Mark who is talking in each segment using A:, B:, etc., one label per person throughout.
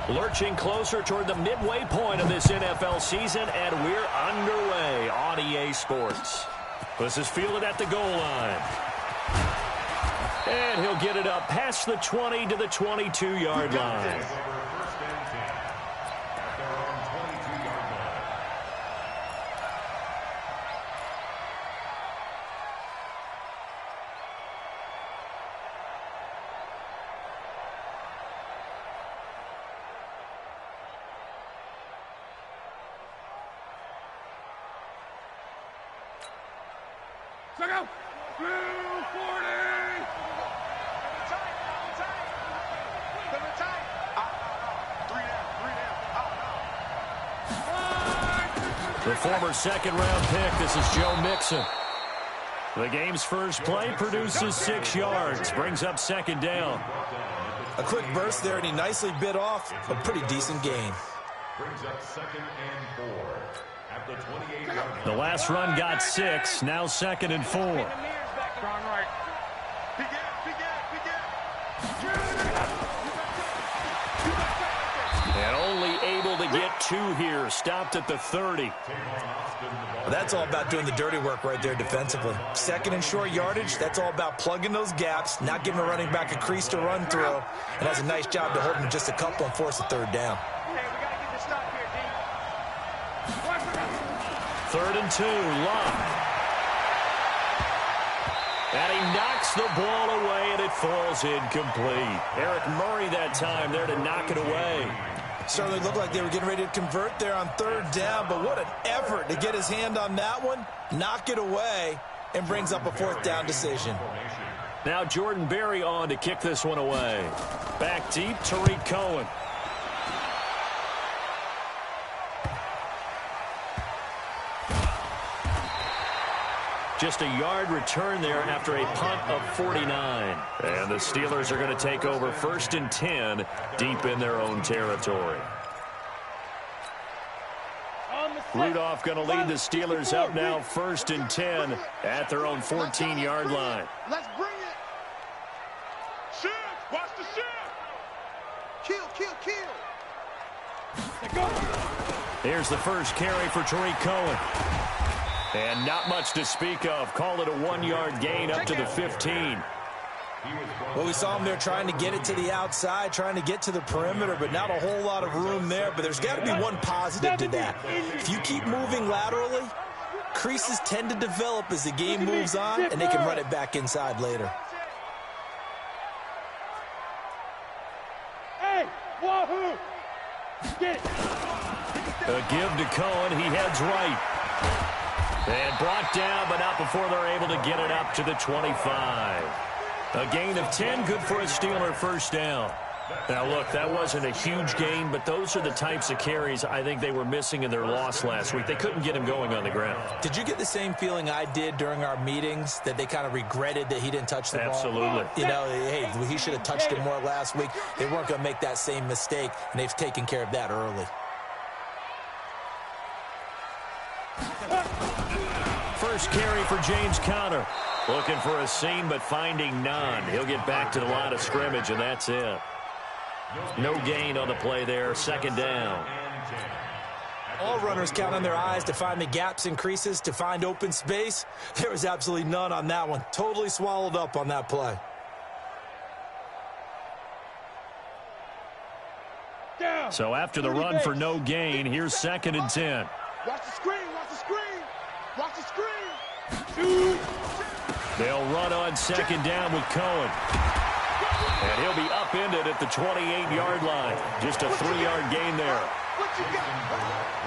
A: Lurching closer toward the midway point of this NFL season, and we're underway on EA Sports. This is fielded at the goal line. And he'll get it up past the 20 to the 22-yard line.
B: Check out. 240.
A: The former second-round pick, this is Joe Mixon. The game's first play produces 6 yards, brings up second down.
C: A quick burst there, and he nicely bit off a pretty decent gain.
B: Brings up 2nd and 4 at the 28-yard line.
A: The last run got 6, now 2nd and 4. And only able to get 2 here, stopped at the 30.
C: Well, that's all about doing the dirty work right there defensively. 2nd and short yardage, that's all about plugging those gaps, not giving a running back a crease to run through, and has a nice job to hold him just a couple and force a 3rd down.
A: 3rd and 2, Love. And he knocks the ball away, and it falls incomplete. Eric Murray that time there to knock it away.
C: Certainly looked like they were getting ready to convert there on 3rd down, but what an effort to get his hand on that one, knock it away, and brings up a 4th down decision.
A: Now Jordan Berry on to kick this one away. Back deep, Tariq Cohen. Just a yard return there after a punt of 49. And the Steelers are going to take over 1st and 10 deep in their own territory. Rudolph going to lead the Steelers up now 1st and 10 at their own 14-yard line.
D: Let's bring it.
B: Shift. Watch the shift.
D: Kill.
A: Here's the first carry for Tariq Cohen. And not much to speak of. Call it a 1-yard gain up to the 15.
C: Well, we saw him there trying to get it to the outside, trying to get to the perimeter, but not a whole lot of room there. But there's got to be one positive to that. If you keep moving laterally, creases tend to develop as the game moves on, and they can run it back inside later.
B: Hey, wahoo! Get it.
A: A give to Cohen. He heads right. And brought down, but not before they're able to get it up to the 25. A gain of 10, good for a Steeler 1st down. Now, look, that wasn't a huge gain, but those are the types of carries I think they were missing in their loss last week. They couldn't get him going on the ground.
C: Did you get the same feeling I did during our meetings, that they kind of regretted that he didn't touch the ball?
A: Absolutely.
C: You know, hey, he should have touched it more last week. They weren't going to make that same mistake, and they've taken care of that early.
A: First carry for James Conner. Looking for a seam, but finding none. He'll get back to the line of scrimmage, and that's it. No gain on the play there. 2nd down.
C: All runners count on their eyes to find the gaps and creases, to find open space. There was absolutely none on that one. Totally swallowed up on that play.
A: So after the run for no gain, here's 2nd and 10.
D: Watch the screen. Watch the screen.
A: They'll run on 2nd down with Cohen. And he'll be upended at the 28-yard line. Just a 3-yard gain there.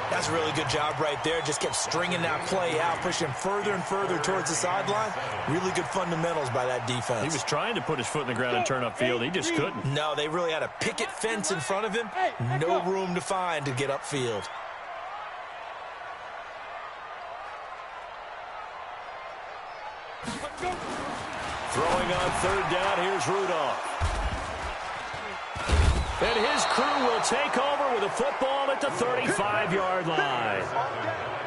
C: That's a really good job right there. Just kept stringing that play out, pushing further and further towards the sideline. Really good fundamentals by that defense.
A: He was trying to put his foot in the ground and turn upfield. He just couldn't.
C: No, they really had a picket fence in front of him. No room to find to get upfield.
A: Throwing on 3rd down, here's Rudolph. And his crew will take over with a football at the 35-yard line.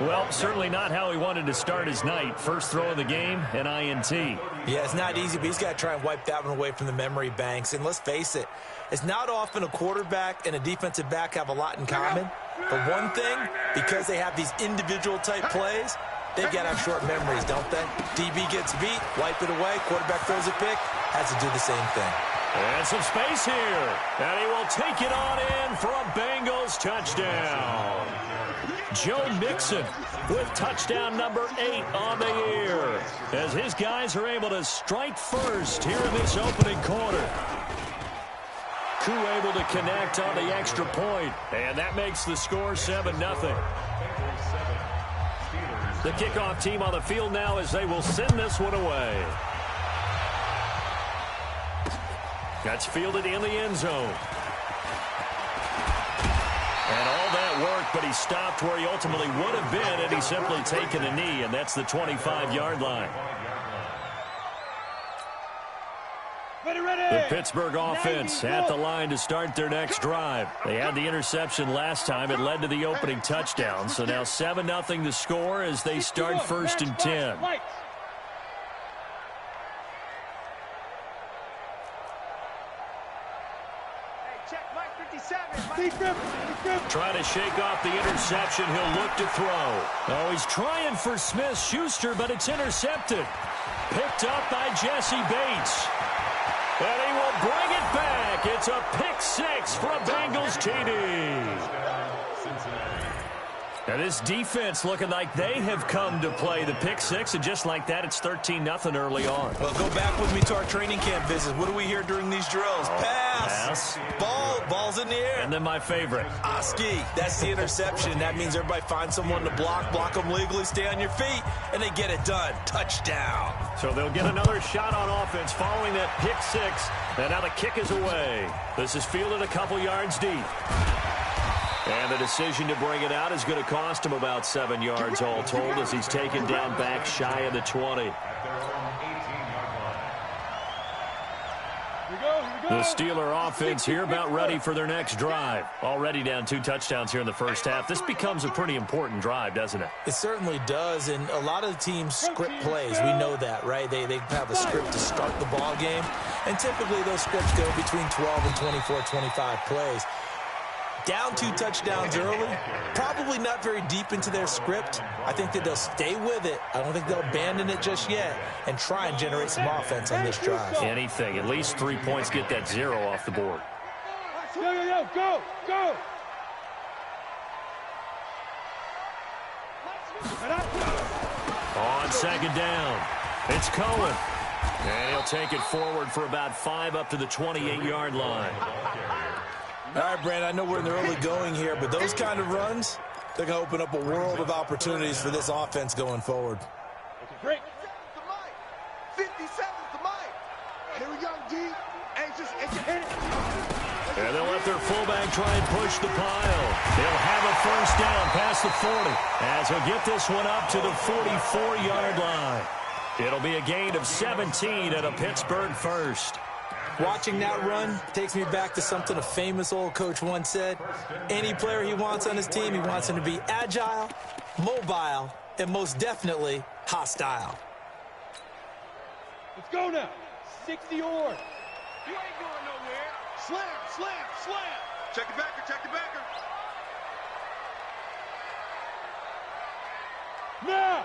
A: Well, certainly not how he wanted to start his night. First throw of the game, an INT.
C: Yeah, it's not easy, but he's got to try and wipe that one away from the memory banks. And let's face it, it's not often a quarterback and a defensive back have a lot in common. But one thing, because they have these individual type plays, they've got to have short memories, don't they? DB gets beat, wipe it away, quarterback throws a pick, has to do the same thing.
A: And some space here. And he will take it on in for a Bengals touchdown. Joe Mixon with touchdown number 8 on the year, as his guys are able to strike first here in this opening quarter. Koo able to connect on the extra point, and that makes the score 7-0. The kickoff team on the field now as they will send this one away. That's fielded in the end zone. And all that work, but he stopped where he ultimately would have been had he simply taken a knee, and that's the 25-yard line. The Pittsburgh offense at the line to start their next drive. They had the interception last time. It led to the opening touchdown. So now 7-0 the score as they start 1st and 10. Trying to shake off the interception. He'll look to throw. Oh, he's trying for Smith-Schuster, but it's intercepted. Picked up by Jesse Bates. And he will bring it back. It's a pick 6 for a Bengals TD. Now this defense looking like they have come to play the pick 6, and just like that, it's 13-0 early on.
C: Well, go back with me to our training camp visits. What do we hear during these drills? Pass. Ball's in the air.
A: And then my favorite.
C: Oski. That's the interception. That means everybody finds someone to block them legally, stay on your feet, and they get it done. Touchdown.
A: So they'll get another shot on offense following that pick 6, and now the kick is away. This is fielded a couple yards deep. And the decision to bring it out is going to cost him about 7 yards all told as he's taken down back shy of the 20. The Steeler offense here about ready for their next drive. Already down 2 touchdowns here in the first half. This becomes a pretty important drive, doesn't it?
C: It certainly does, and a lot of the teams script plays. We know that, right? They have a script to start the ball game, and typically those scripts go between 12 and 24, 25 plays. Down 2 touchdowns early, probably not very deep into their script. I think that they'll stay with it. I don't think they'll abandon it just yet and try and generate some offense on this drive.
A: Anything. At least 3 points, get that 0 off the board.
D: Go!
A: On 2nd down, it's Cohen. And he'll take it forward for about 5 up to the 28-yard line.
C: All right, Brandon, I know we're in the early going here, but those kind of runs, they're going to open up a world of opportunities for this offense going forward.
D: Break. 57's the mic. Here we go, D. Anxious.
A: And they'll let their fullback try and push the pile. They'll have a first down past the 40 as he'll get this one up to the 44-yard line. It'll be a gain of 17 and a Pittsburgh first.
C: Watching that run takes me back to something a famous old coach once said. Any player he wants on his team, he wants him to be agile, mobile, and most definitely hostile.
D: Let's go now. 60 or. You ain't going nowhere. Slam. Check the backer. Now.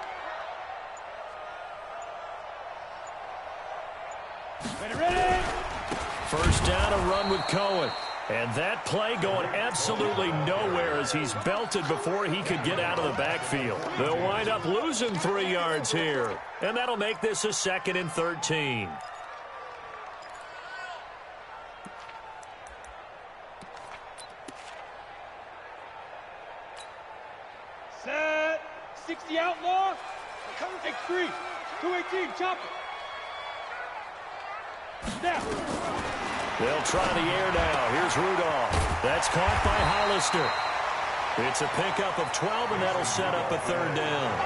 D: Ready.
A: First down, a run with Cohen. And that play going absolutely nowhere as he's belted before he could get out of the backfield. They'll wind up losing 3 yards here. And that'll make this a 2nd and 13.
D: Set. 60 outlaw. X3. 218. Chop it. Now.
A: They'll try the air now. Here's Rudolph. That's caught by Hollister. It's a pickup of 12, and that'll set up a 3rd down.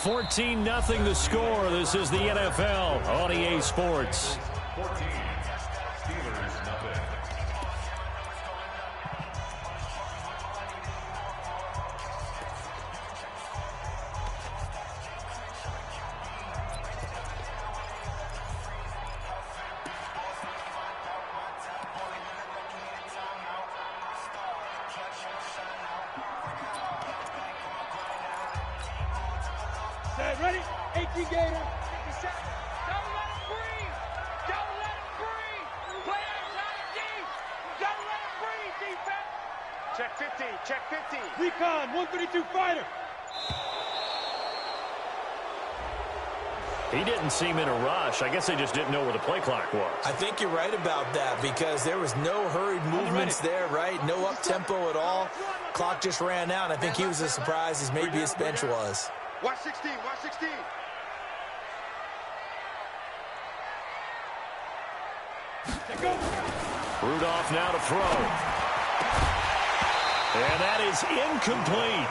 A: 14-0 the score. This is the NFL on EA Sports.
B: 14. Steelers nothing.
D: Ready? 18 Gator. 50 seconds. Don't let him breathe. Don't let him breathe. Play outside of deep. Don't let him breathe, defense. Check 15. Check 15. Recon, 132 fighter.
A: He didn't seem in a rush. I guess they just didn't know where the play clock was.
C: I think you're right about that because there was no hurried movements there, right? No up-tempo at all. Clock just ran out. I think he was as surprised as maybe his bench was.
D: Watch 16. Watch 16.
A: Rudolph now to throw. And that is incomplete.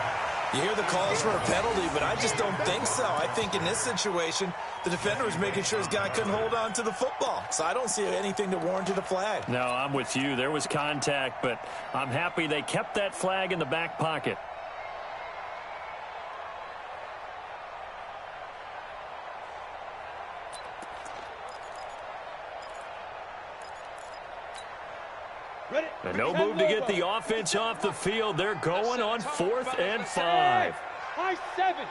C: You hear the calls for a penalty, but I just don't think so. I think in this situation, the defender was making sure his guy couldn't hold on to the football. So I don't see anything to warrant a flag.
A: No, I'm with you. There was contact, but I'm happy they kept that flag in the back pocket. And no move to get the offense off the field. They're going on 4th and 5.
D: High 7.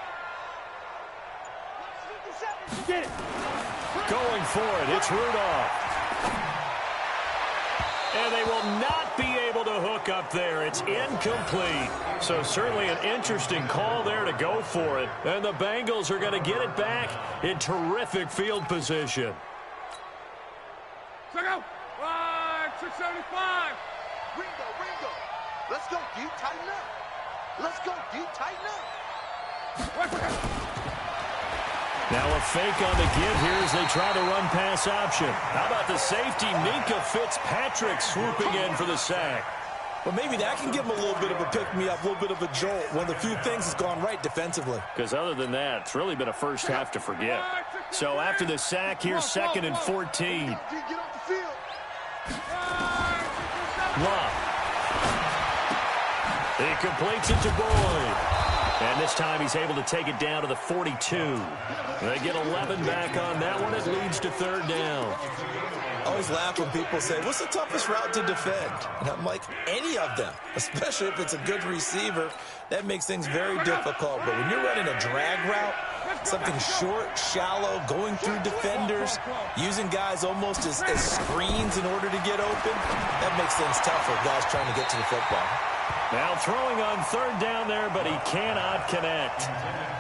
D: Get it.
A: Going for it. It's Rudolph. And they will not be able to hook up there. It's incomplete. So certainly an interesting call there to go for it. And the Bengals are going to get it back in terrific field position.
D: Check out. 675.
E: Ringo. Let's go, dude. Tighten up. Let's go, dude. Tighten up.
A: Now a fake on the give here as they try to run pass option. How about the safety, Minka Fitzpatrick, swooping in for the sack.
C: Well, maybe that can give him a little bit of a pick-me-up, a little bit of a jolt. One of the few things that's gone right defensively.
A: Because other than that, it's really been a first half to forget. So after the sack, here's 2nd and 14.
E: Get off the field.
A: Love. He completes it to Boyd. And this time he's able to take it down to the 42. They get 11 back on that one. It leads to 3rd down.
C: I always laugh when people say, what's the toughest route to defend? And I'm like, any of them, especially if it's a good receiver. That makes things very difficult. But when you're running a drag route, something short, shallow, going through defenders, using guys almost as screens in order to get open, that makes things tough for guys trying to get to the football.
A: Now throwing on 3rd down there, but he cannot connect.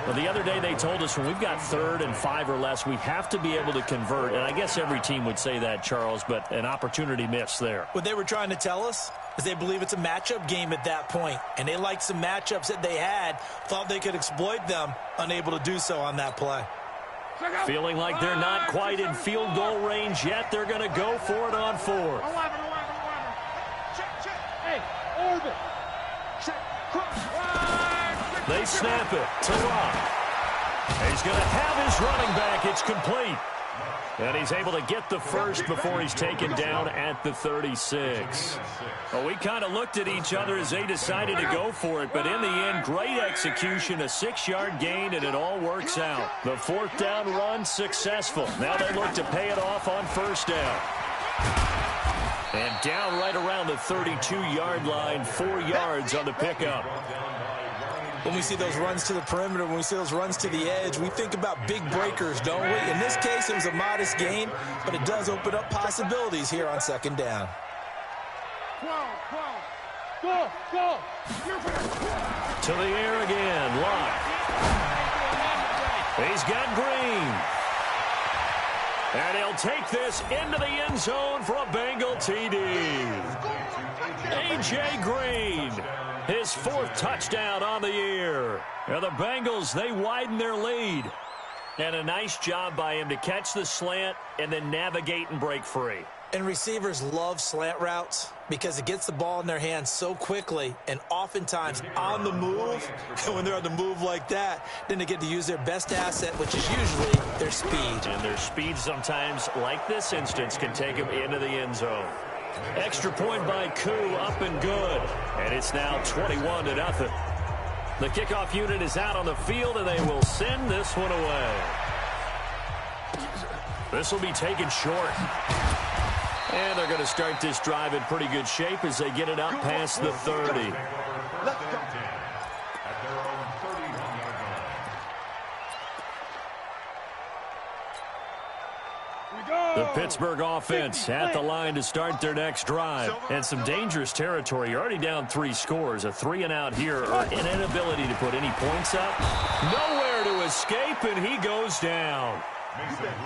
A: Well, the other day they told us when we've got 3rd and 5 or less, we have to be able to convert. And I guess every team would say that, Charles, but an opportunity missed there.
C: What they were trying to tell us is they believe it's a matchup game at that point. And they liked some matchups that they had, thought they could exploit them, unable to do so on that play.
A: Feeling like they're not quite in field goal range yet, they're going to go for it on 4th.
D: Hey, orbit.
A: They snap it to Rock. He's going to have his running back. It's complete. And he's able to get the first before he's taken down at the 36. Well, we kind of looked at each other as they decided to go for it, but in the end, great execution, a 6-yard gain, and it all works out. The 4th down run successful. Now they look to pay it off on 1st down. And down right around the 32-yard line, 4 yards on the pickup.
C: When we see those runs to the perimeter, when we see those runs to the edge, we think about big breakers, don't we? In this case, it was a modest gain, but it does open up possibilities here on 2nd down.
D: Go.
A: To the air again, Locke. He's got Green. And he'll take this into the end zone for a Bengal TD. A.J. Green, his 4th touchdown on the year. And the Bengals, they widen their lead. And a nice job by him to catch the slant and then navigate and break free.
C: And receivers love slant routes because it gets the ball in their hands so quickly and oftentimes on the move. And when they're on the move like that, then they get to use their best asset, which is usually their speed.
A: And their speed sometimes, like this instance, can take them into the end zone. Extra point by Koo, up and good. And it's now 21-0. The kickoff unit is out on the field, and they will send this one away. This will be taken short. And they're going to start this drive in pretty good shape as they get it up past the 30. The Pittsburgh offense at the line to start their next drive. And some dangerous territory. You're already down 3 scores. A 3-and-out here, or an inability to put any points up. Nowhere to escape, and he goes down.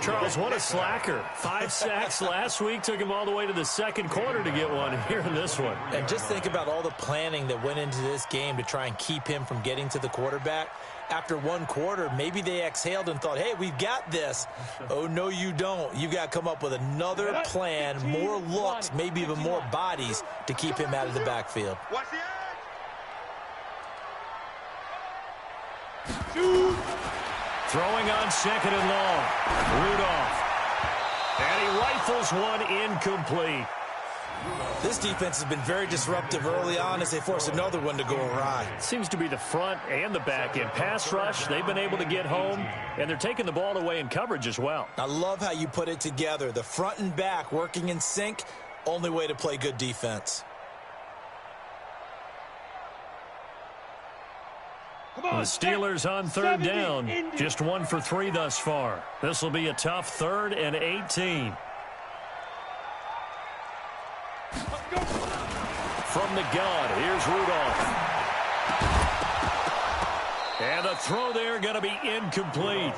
A: Charles, what a slacker. 5 sacks last week. Took him all the way to the second quarter to get one here in this one.
C: And just think about all the planning that went into this game to try and keep him from getting to the quarterback. After 1 quarter, maybe they exhaled and thought, hey, we've got this. Oh, no, you don't. You got to come up with another plan, more looks, maybe even more bodies to keep him out of the backfield.
A: Throwing on 2nd and long. Rudolph. And he rifles one incomplete.
C: This defense has been very disruptive early on as they force another one to go awry.
A: Seems to be the front and the back end. Pass rush, they've been able to get home, and they're taking the ball away in coverage as well.
C: I love how you put it together. The front and back working in sync, only way to play good defense.
A: The Steelers on 3rd down. Just 1 for 3 thus far. This will be a tough 3rd and 18. From the gun, here's Rudolph. And the throw there going to be incomplete.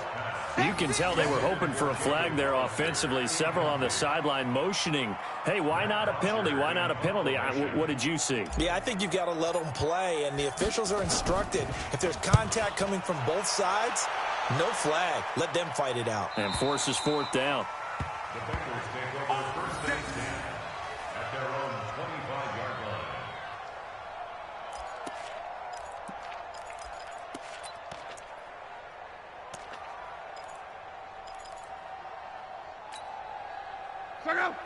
A: You can tell they were hoping for a flag there offensively. Several on the sideline motioning. Hey, why not a penalty? Why not a penalty? What did you see?
C: Yeah, I think you've got to let them play, and the officials are instructed. If there's contact coming from both sides, no flag. Let them fight it out.
A: And forces 4th down.
B: The Bengals take over first and 10 at their own 25-yard line.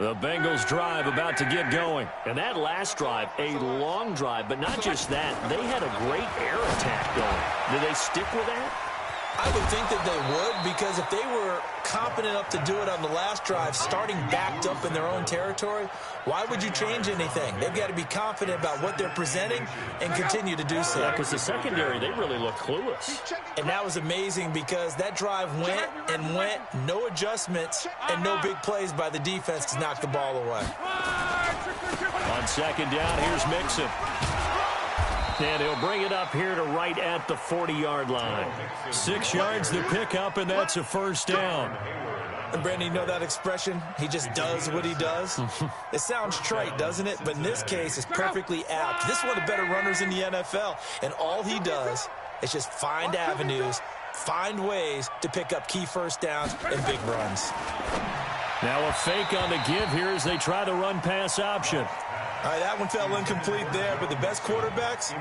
A: The Bengals drive about to get going. And that last drive, a long drive, but not just that. They had a great air attack going. Did they stick with that?
C: I would think that they would, because if they were competent enough to do it on the last drive, starting backed up in their own territory, why would you change anything? They've got to be confident about what they're presenting and continue to do so.
A: Yeah, because the secondary, they really look clueless.
C: And that was amazing because that drive went and went, no adjustments, and no big plays by the defense to knock the ball away.
A: On 2nd down, here's Mixon. And he'll bring it up here to right at the 40-yard line. 6 yards to pick up, and that's a 1st down.
C: And Brandon, you know that expression? He just does what he does. It sounds trite, doesn't it? But in this case, it's perfectly apt. This is one of the better runners in the NFL, and all he does is just find avenues, find ways to pick up key 1st downs and big runs.
A: Now a fake on the give here as they try the run-pass option.
C: All right, that one fell incomplete there, but the best quarterbacks,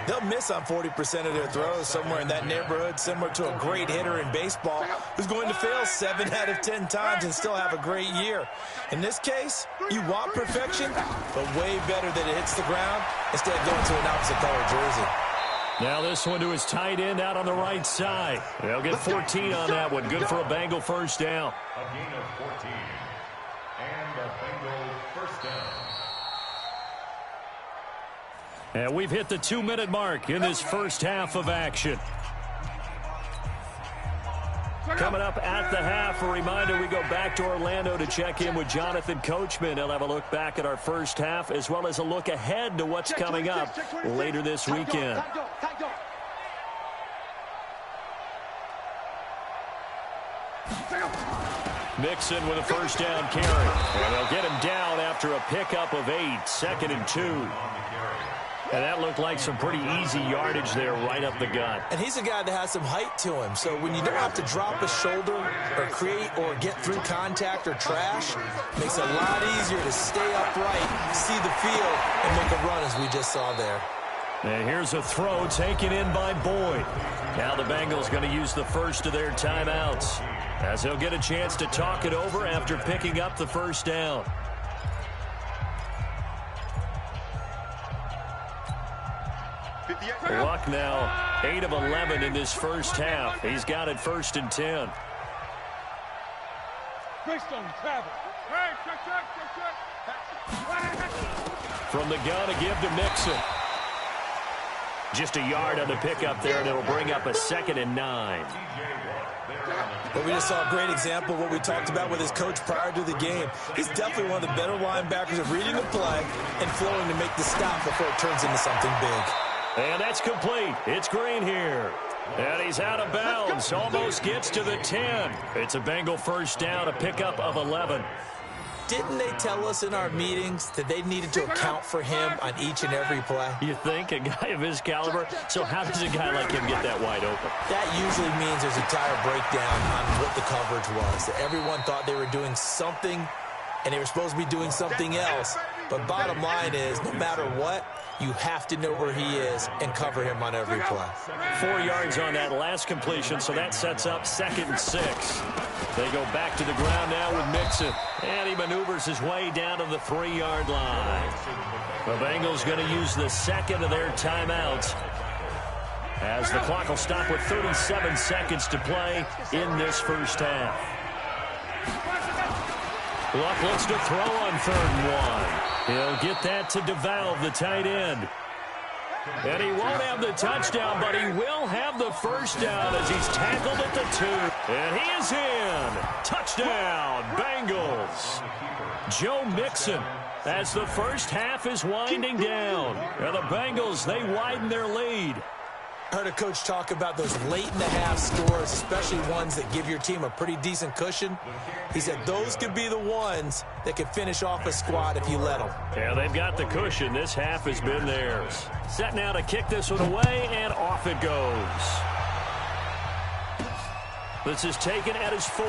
C: they'll miss on 40% of their throws, somewhere in that neighborhood, similar to a great hitter in baseball who's going to fail 7 out of 10 times and still have a great year. In this case, you want perfection, but way better that it hits the ground instead of going to an opposite color jersey.
A: Now this one to his tight end out on the right side. They'll get 14 on that one. Good for a Bengal 1st down.
B: A gain of 14. And a Bengal 1st down.
A: And we've hit the 2-minute mark in this first half of action. Coming up at the half, a reminder, we go back to Orlando to check in with Jonathan Coachman. He'll have a look back at our first half as well as a look ahead to what's coming up later this weekend. Mixon with a 1st down carry. And they'll get him down after a pickup of 8, 2nd and 2. And that looked like some pretty easy yardage there right up the gut.
C: And he's a guy that has some height to him. So when you don't have to drop a shoulder or create or get through contact or trash, it makes it a lot easier to stay upright, see the field, and make a run as we just saw there.
A: And here's a throw taken in by Boyd. Now the Bengals going to use the first of their timeouts, as they'll get a chance to talk it over after picking up the first down. Luck now 8 of 11 in this first half. He's got it 1st and 10. From the gun, a give to Mixon. Just a yard on the pickup there, and it'll bring up a 2nd and 9.
C: But we just saw a great example of what we talked about with his coach prior to the game. He's definitely one of the better linebackers of reading the play and flowing to make the stop before it turns into something big.
A: And that's complete. It's Green here. And he's out of bounds. Almost gets to the 10. It's a Bengal first down, a pickup of 11.
C: Didn't they tell us in our meetings that they needed to account for him on each and every play?
A: You think? A guy of his caliber? So how does a guy like him get that wide open?
C: That usually means there's a tire breakdown on what the coverage was. That everyone thought they were doing something, and they were supposed to be doing something else. But bottom line is, no matter what, you have to know where he is and cover him on every play.
A: 4 yards on that last completion, so that sets up 2nd and 6. They go back to the ground now with Mixon. And he maneuvers his way down to the 3-yard line. The Bengals going to use the 2nd of their timeouts, as the clock will stop with 37 seconds to play in this first half. Luck looks to throw on 3rd and 1. He'll get that to DeValve, the tight end. And he won't have the touchdown, but he will have the first down as he's tackled at the 2. And he is in. Touchdown, Bengals. Joe Mixon, as the first half is winding down. And the Bengals, they widen their lead.
C: I heard a coach talk about those late-in-the-half scores, especially ones that give your team a pretty decent cushion. He said those could be the ones that could finish off a squad if you let them.
A: Yeah, they've got the cushion. This half has been theirs. Set now to kick this one away, and off it goes. This is taken at his 4.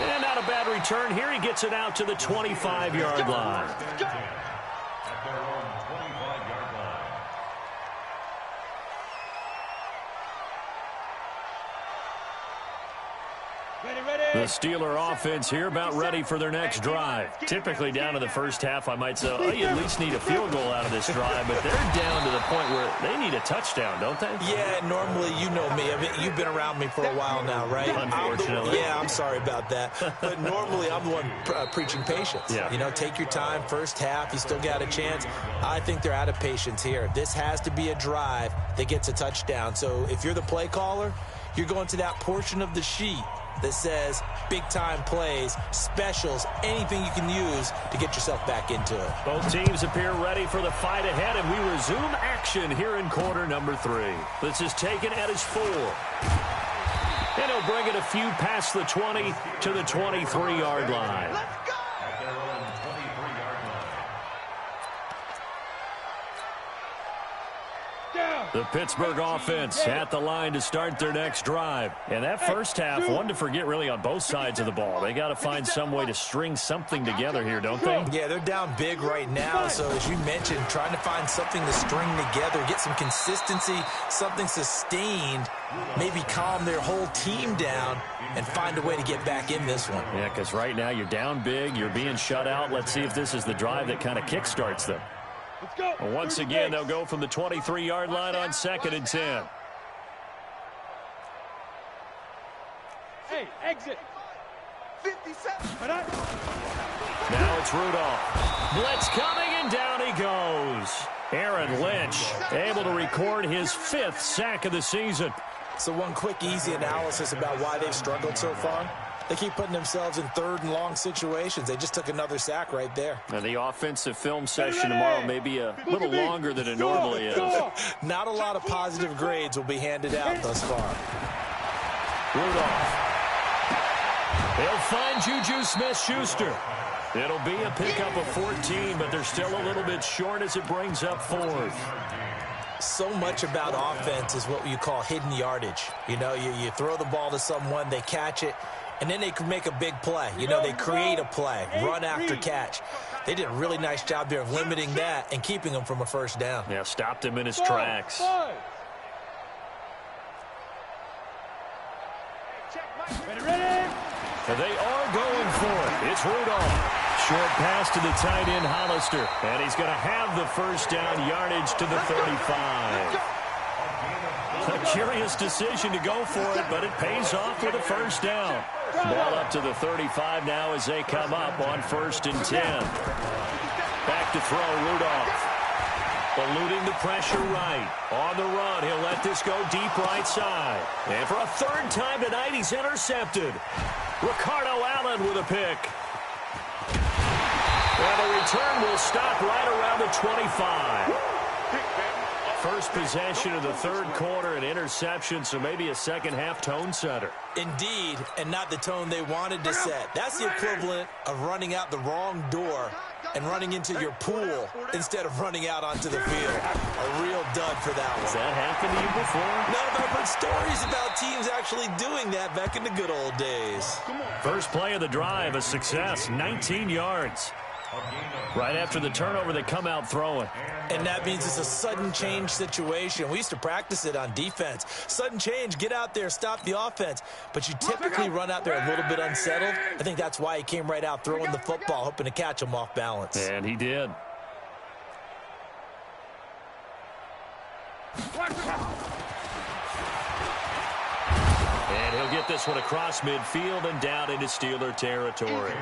A: And not a bad return here. He gets it out to the 25-yard line. The Steeler offense here about ready for their next drive. Typically down to the first half, I might say, oh, you at least need a field goal out of this drive, but they're down to the point where they need a touchdoachdown, don't they?
C: Yeah, normally, you know me. I mean, you've been around me for a while now, right?
A: Unfortunately.
C: I'm sorry about that. But normally, I'm the one preaching patience.
A: Yeah.
C: You know, take your time, first half, you still got a chance. I think they're out of patience here. This has to be a drive that gets a touchdown. So if you're the play caller, you're going to that portion of the sheet that says big-time plays, specials, anything you can use to get yourself back into it.
A: Both teams appear ready for the fight ahead, and we resume action here in quarter number 3. This is taken at his 4. And he'll bring it a few past the 20 to the 23-yard line. The Pittsburgh offense at the line to start their next drive. And that first half, one to forget really on both sides of the ball. They got to find some way to string something together here, don't they?
C: Yeah, they're down big right now. So as you mentioned, trying to find something to string together, get some consistency, something sustained, maybe calm their whole team down and find a way to get back in this one.
A: Yeah, because right now you're down big, you're being shut out. Let's see if this is the drive that kind of kickstarts them.
D: Let's go.
A: Well, once again, they'll go from the 23-yard line on 2nd and 10.
D: Hey, exit.
E: 57.
A: Now it's Rudolph. Blitz coming, and down he goes. Aaron Lynch able to record his 5th sack of the season.
C: So one quick, easy analysis about why they've struggled so far. They keep putting themselves in 3rd and long situations. They just took another sack right there.
A: And the offensive film session tomorrow may be a little longer than it normally is.
C: Not a lot of positive grades will be handed out thus far.
A: Rudolph. They'll find Juju Smith-Schuster. It'll be a pickup of 14, but they're still a little bit short as it brings up fourth.
C: So much about offense is what you call hidden yardage. You know, you throw the ball to someone, they catch it, and then they can make a big play. You know, they create a play, run after catch. They did a really nice job there of limiting that and keeping him from a first down.
A: Yeah, stopped him in his tracks. And they are going for it. It's Rudolph. Short pass to the tight end, Hollister. And he's going to have the first down yardage to the 35. A curious decision to go for it, but it pays off with a first down. Ball up to the 35 now as they come up on 1st and 10. Back to throw, Rudolph. Eluding the pressure right. On the run, he'll let this go deep right side. And for a third time tonight, he's intercepted. Ricardo Allen with a pick. And the return will stop right around the 25. First possession of the third quarter, an interception, so maybe a second-half tone setter.
C: Indeed, and not the tone they wanted to set. That's the equivalent of running out the wrong door and running into your pool instead of running out onto the field. A real dud for that one.
A: Has that happened to you before?
C: No, but I've heard stories about teams actually doing that back in the good old days.
A: First play of the drive, a success, 19 yards. Right after the turnover, they come out throwing.
C: And that means it's a sudden change situation. We used to practice it on defense. Sudden change, get out there, stop the offense. But you typically run out there a little bit unsettled. I think that's why he came right out throwing the football, hoping to catch him off balance.
A: And he did. And he'll get this one across midfield and down into Steeler territory.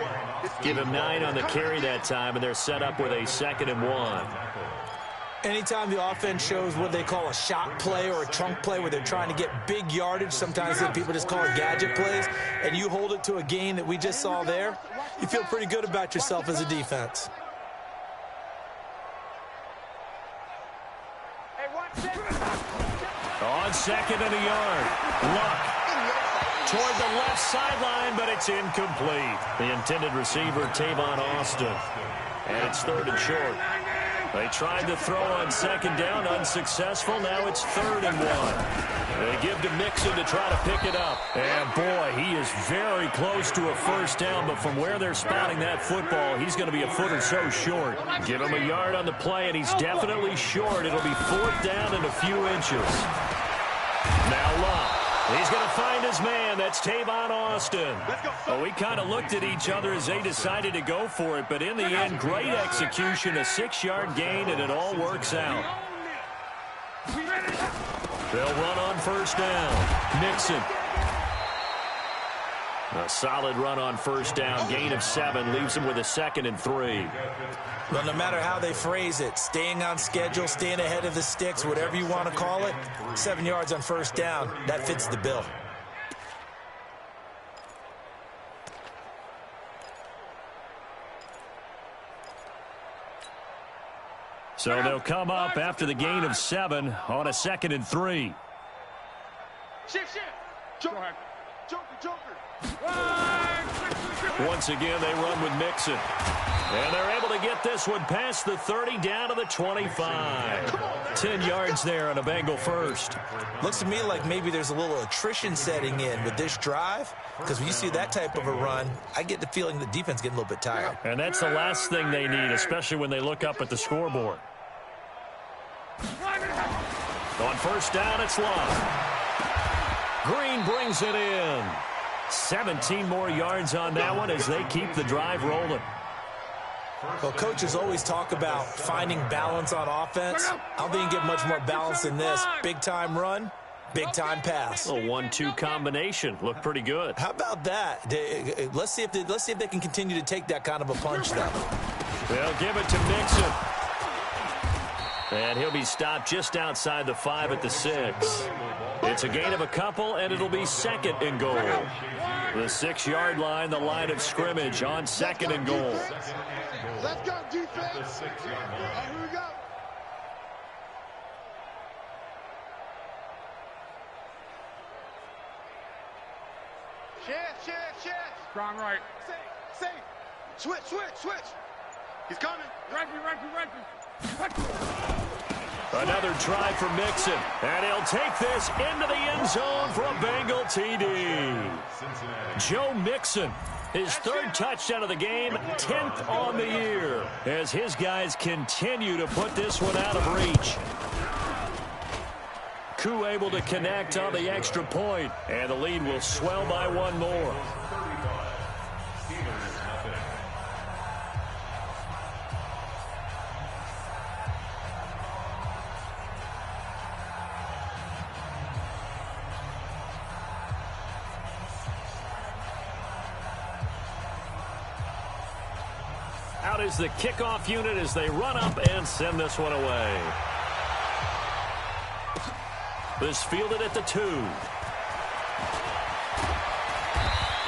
A: Give him 9 on the carry that time, and they're set up with a 2nd and 1.
C: Anytime the offense shows what they call a shot play or a trunk play where they're trying to get big yardage, sometimes people just call it gadget plays, and you hold it to a gain that we just saw there, you feel pretty good about yourself as a defense.
A: On 2nd and a yard. Luck toward the left sideline, but it's incomplete. The intended receiver, Tavon Austin. And it's 3rd and short. They tried to throw on 2nd down, unsuccessful. Now it's 3rd and 1. They give to Mixon to try to pick it up. And, boy, he is very close to a first down, but from where they're spotting that football, he's going to be a foot or so short. Give him a yard on the play, and he's definitely short. It'll be 4th down and a few inches. Now Luck. He's going to find his man. That's Tavon Austin. Well, we kind of looked at each other as they decided to go for it, but in the end, great execution, a 6-yard gain, and it all works out. They'll run on 1st down. Mixon. A solid run on 1st down. Gain of 7 leaves him with a 2nd and 3.
C: Well, no matter how they phrase it, staying on schedule, staying ahead of the sticks, whatever you want to call it, 7 yards on 1st down, that fits the bill.
A: So they'll come up after the gain of 7 on a 2nd and 3.
D: Shift. Joker.
A: Once again, they run with Mixon. And they're able to get this one past the 30 down to the 25. 10 yards there on a Bengal first.
C: Looks to me like maybe there's a little attrition setting in with this drive, because when you see that type of a run, I get the feeling the defense getting a little bit tired.
A: And that's the last thing they need, especially when they look up at the scoreboard. On 1st down, it's Love. Green brings it in. 17 more yards on that one as they keep the drive rolling.
C: Well, coaches always talk about finding balance on offense. I don't think you get much more balance than this. Big-time run, big-time pass.
A: A 1-2 combination. Looked pretty good.
C: How about that? Let's see if they can continue to take that kind of a punch, though.
A: They'll give it to Mixon. And he'll be stopped just outside the 5 at the 6. It's a gain of a couple, and it'll be 2nd and goal. The 6-yard line, the line of scrimmage on 2nd and goal.
E: Let's go, defense. Here we go. Shift.
D: Strong right.
E: Safe. Switch. He's coming.
D: Right.
A: Another try for Mixon, and he'll take this into the end zone for a Bengal TD. Joe Mixon, his third touchdown of the game, 10th on the year, as his guys continue to put this one out of reach. Koo able to connect on the extra point, and the lead will swell by one more. Out is the kickoff unit as they run up and send this one away. This fielded at the 2.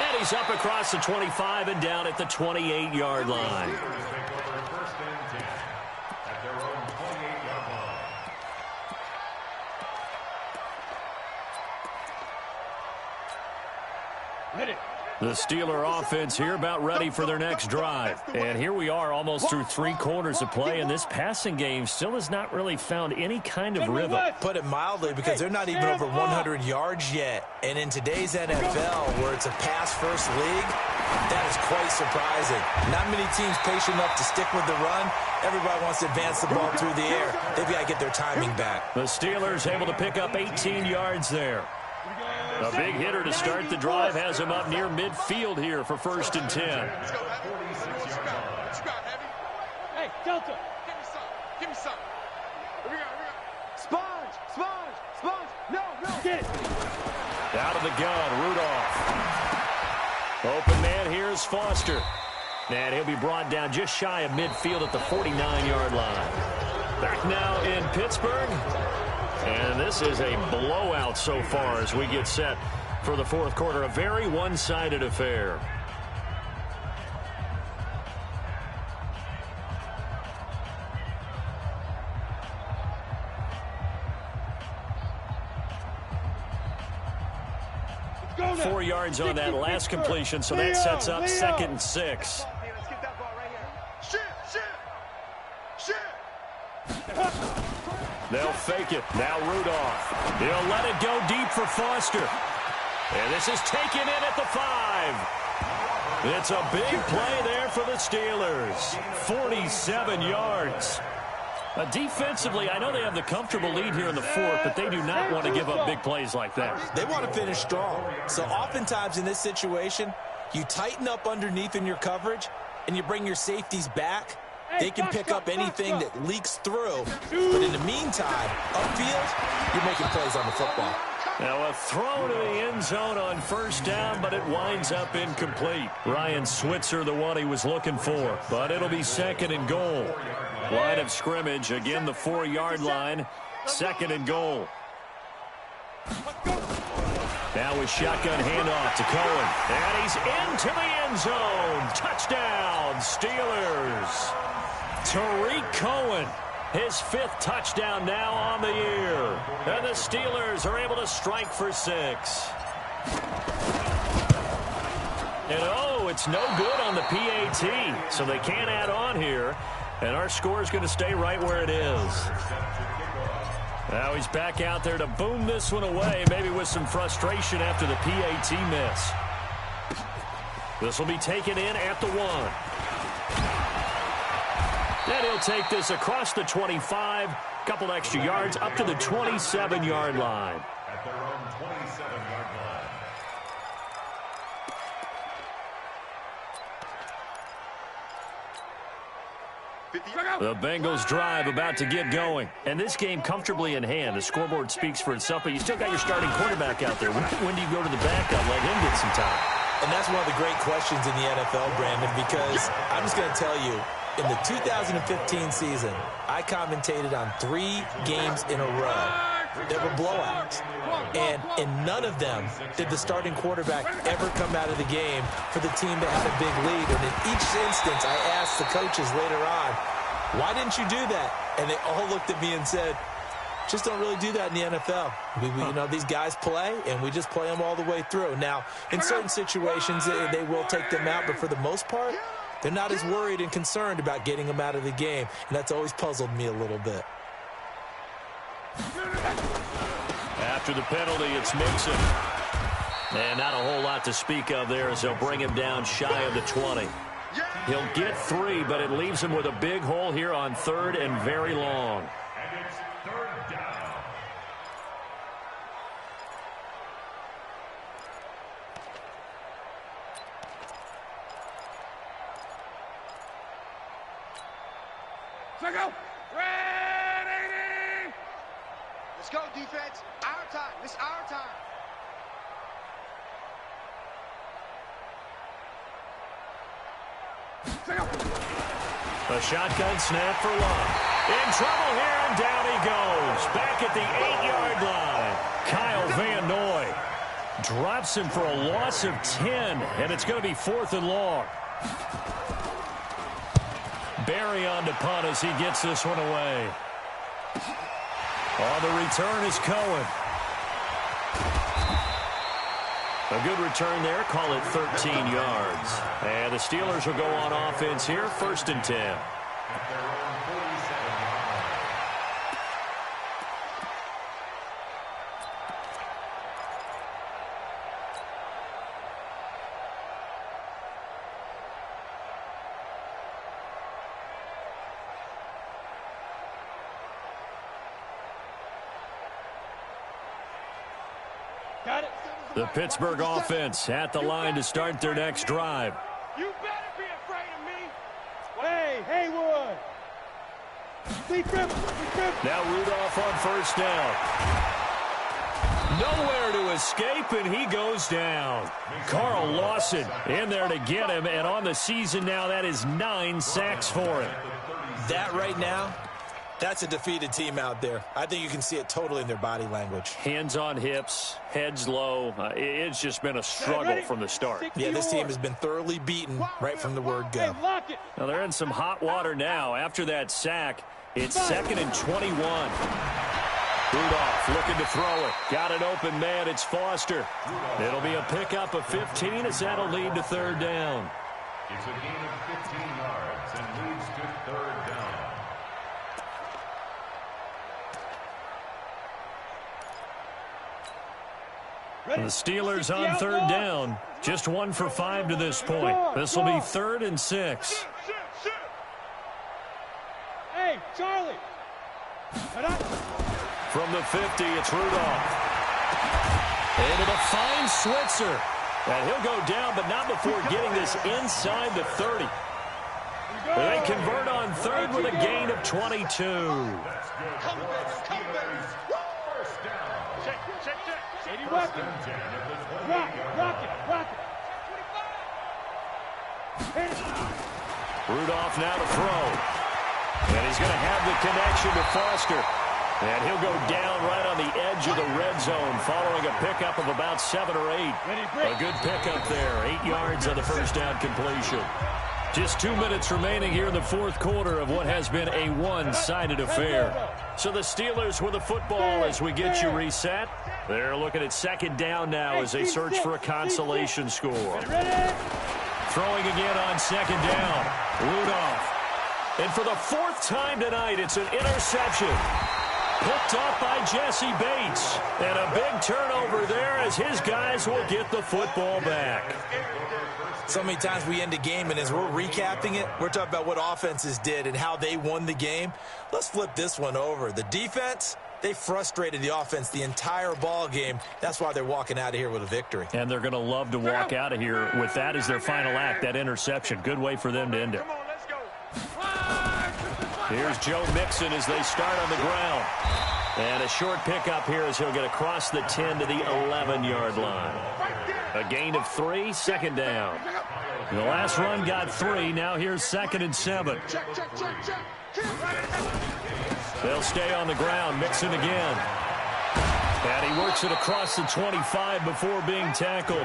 A: And he's up across the 25 and down at the 28-yard line. The Steeler offense here about ready for their next drive. And here we are almost through 3 quarters of play, and this passing game still has not really found any kind of rhythm.
C: Put it mildly, because they're not even over 100 yards yet. And in today's NFL, where it's a pass-first league, that is quite surprising. Not many teams patient enough to stick with the run. Everybody wants to advance the ball through the air. They've got to get their timing back.
A: The Steelers able to pick up 18 yards there. A big hitter to start the drive has him up near midfield here for 1st and 10.
D: Hey, Delta.
E: Give me some. Here we go. Sponge. No.
D: Get it.
A: Out of the gun, Rudolph. Open man here is Foster. And he'll be brought down just shy of midfield at the 49-yard line. Back now in Pittsburgh. And this is a blowout so far as we get set for the 4th quarter. A very one-sided affair.
D: Go now.
A: 4 yards on that last completion, so that sets up 2nd and 6.
E: Let's get that ball right here. Shit.
A: They'll fake it. Now Rudolph. He'll let it go deep for Foster. And this is taken in at the 5. It's a big play there for the Steelers. 47 yards. Defensively, I know they have the comfortable lead here in the 4th, but they do not want to give up big plays like that.
C: They want to finish strong. So oftentimes in this situation, you tighten up underneath in your coverage, and you bring your safeties back. They can pick up anything that leaks through. But in the meantime, upfield, you're making plays on the football.
A: Now a throw to the end zone on 1st down, but it winds up incomplete. Ryan Switzer, the one he was looking for. But it'll be 2nd and goal. Line of scrimmage, again the 4-yard line. 2nd and goal. Now with shotgun handoff to Cohen. And he's into the end zone. Touchdown, Steelers. Tariq Cohen, his 5th touchdown now on the year. And the Steelers are able to strike for 6. And it's no good on the PAT, so they can't add on here. And our score is going to stay right where it is. Now he's back out there to boom this one away, maybe with some frustration after the PAT miss. This will be taken in at the 1. And he'll take this across the 25, couple extra yards, up to the 27-yard line.
B: At their own 27-yard line.
A: The Bengals drive about to get going. And this game comfortably in hand. The scoreboard speaks for itself, but you still got your starting quarterback out there. When do you go to the backup, let him get some time?
C: And that's one of the great questions in the NFL, Brandon, because I'm just going to tell you, in the 2015 season, I commentated on 3 games in a row. There were blowouts. And in none of them did the starting quarterback ever come out of the game for the team that had a big lead. And in each instance, I asked the coaches later on, why didn't you do that? And they all looked at me and said, just don't really do that in the NFL. You know, these guys play, and we just play them all the way through. Now, in certain situations, they will take them out, but for the most part, They're not as worried and concerned about getting him out of the game, and that's always puzzled me a little bit.
A: After the penalty, it's Mixon. And not a whole lot to speak of there as they'll bring him down shy of the 20. He'll get 3, but it leaves him with a big hole here on 3rd and very long.
B: And it's 3rd down.
D: Go. Ready.
E: Let's go, defense. Our time. It's our time.
A: A shotgun snap for Love. In trouble here, and down he goes. Back at the 8-yard line. Kyle Van Noy drops him for a loss of 10, and it's going to be 4th and long. Barry on to punt as he gets this one away. On the return is Cohen. A good return there. Call it 13 yards. And the Steelers will go on offense here. 1st and 10.
D: Got it.
A: The Pittsburgh offense at the line to start their next drive.
D: You better be afraid of me. Hey, Haywood.
A: Now Rudolph on 1st down. Nowhere to escape, and he goes down. Carl Lawson in there to get him, and on the season now, that is 9 sacks for him.
C: That right now, that's a defeated team out there. I think you can see it totally in their body language.
A: Hands on hips, heads low. It's just been a struggle from the start.
C: Yeah, this team has been thoroughly beaten right from the word go.
A: Now they're in some hot water now. After that sack, it's 2nd and 21. Rudolph looking to throw it. Got an open man. It's Foster. It'll be a pickup of 15 as that'll lead to 3rd down.
B: It's a gain of 15 yards and leads to 3rd down.
A: The Steelers on 3rd down. Just 1 for 5 to this point. This will be 3rd and 6.
D: Hey, Charlie.
A: From the 50, it's Rudolph. Into the fine Switzer. And he'll go down, but not before getting this inside the 30. They convert on 3rd with a gain of 22.
E: Come back.
B: First down.
D: Check.
B: First and 10 at the 20.
D: Rock it.
A: Rudolph now to throw. And he's going to have the connection to Foster. And he'll go down right on the edge of the red zone following a pickup of about 7 or 8. A good pickup there. 8 yards on the first down completion. Just 2 minutes remaining here in the 4th quarter of what has been a one-sided affair. So the Steelers with the football as we get you reset. They're looking at 2nd down now as they search for a consolation score. Throwing again on 2nd down. Rudolph. And for the 4th time tonight, it's an interception. Picked up by Jesse Bates. And a big turnover there as his guys will get the football back.
C: So many times we end a game, and as we're recapping it, we're talking about what offenses did and how they won the game. Let's flip this one over. The defense, they frustrated the offense the entire ball game. That's why they're walking out of here with a victory.
A: And they're going to love to walk out of here with that as their final act, that interception. Good way for them to end it. Here's Joe Mixon as they start on the ground. And a short pickup here as he'll get across the 10 to the 11-yard line. A gain of 3, 2nd down. The last run got 3. Now here's 2nd and 7. They'll stay on the ground. Mixon again. And he works it across the 25 before being tackled.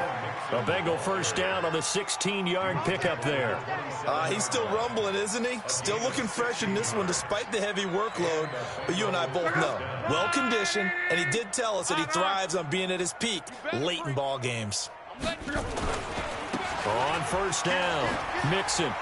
A: A Bengal first down on the 16-yard pickup there.
C: He's still rumbling, isn't he? Still looking fresh in this one despite the heavy workload. But you and I both know, well-conditioned, and he did tell us that he thrives on being at his peak late in ball games.
A: On 1st down, Mixon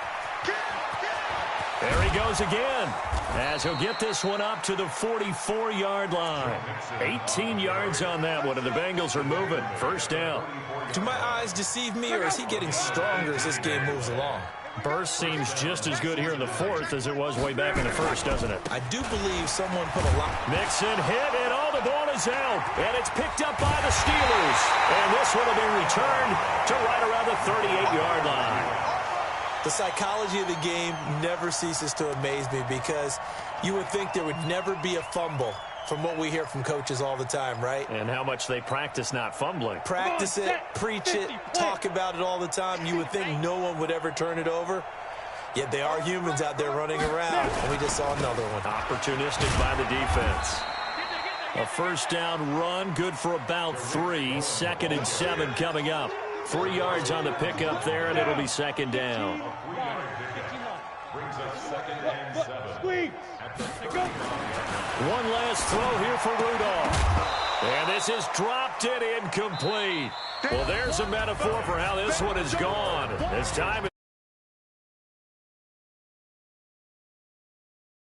A: There he goes again, as he'll get this one up to the 44-yard line. 18 yards on that one, and the Bengals are moving. First down.
C: Do my eyes deceive me, or is he getting stronger as this game moves along?
A: Burst seems just as good here in the fourth as it was way back in the first, doesn't it?
C: I do believe someone put a lot.
A: Mixon hit, and all the ball is out. And it's picked up by the Steelers. And this one will be returned to right around the 38-yard line.
C: The psychology of the game never ceases to amaze me because you would think there would never be a fumble from what we hear from coaches all the time, right?
A: And how much they practice not fumbling.
C: Practice it, preach it, talk about it all the time. You would think no one would ever turn it over. Yet they are humans out there running around, and we just saw another one.
A: Opportunistic by the defense. A first down run, good for about 3. 2nd and 7 coming up. 3 yards on the pickup there, and it'll be second down.
B: Brings us 2nd and 7.
A: One last throw here for Rudolph. And this is dropped and incomplete. Well, there's a metaphor for how this one is gone. This time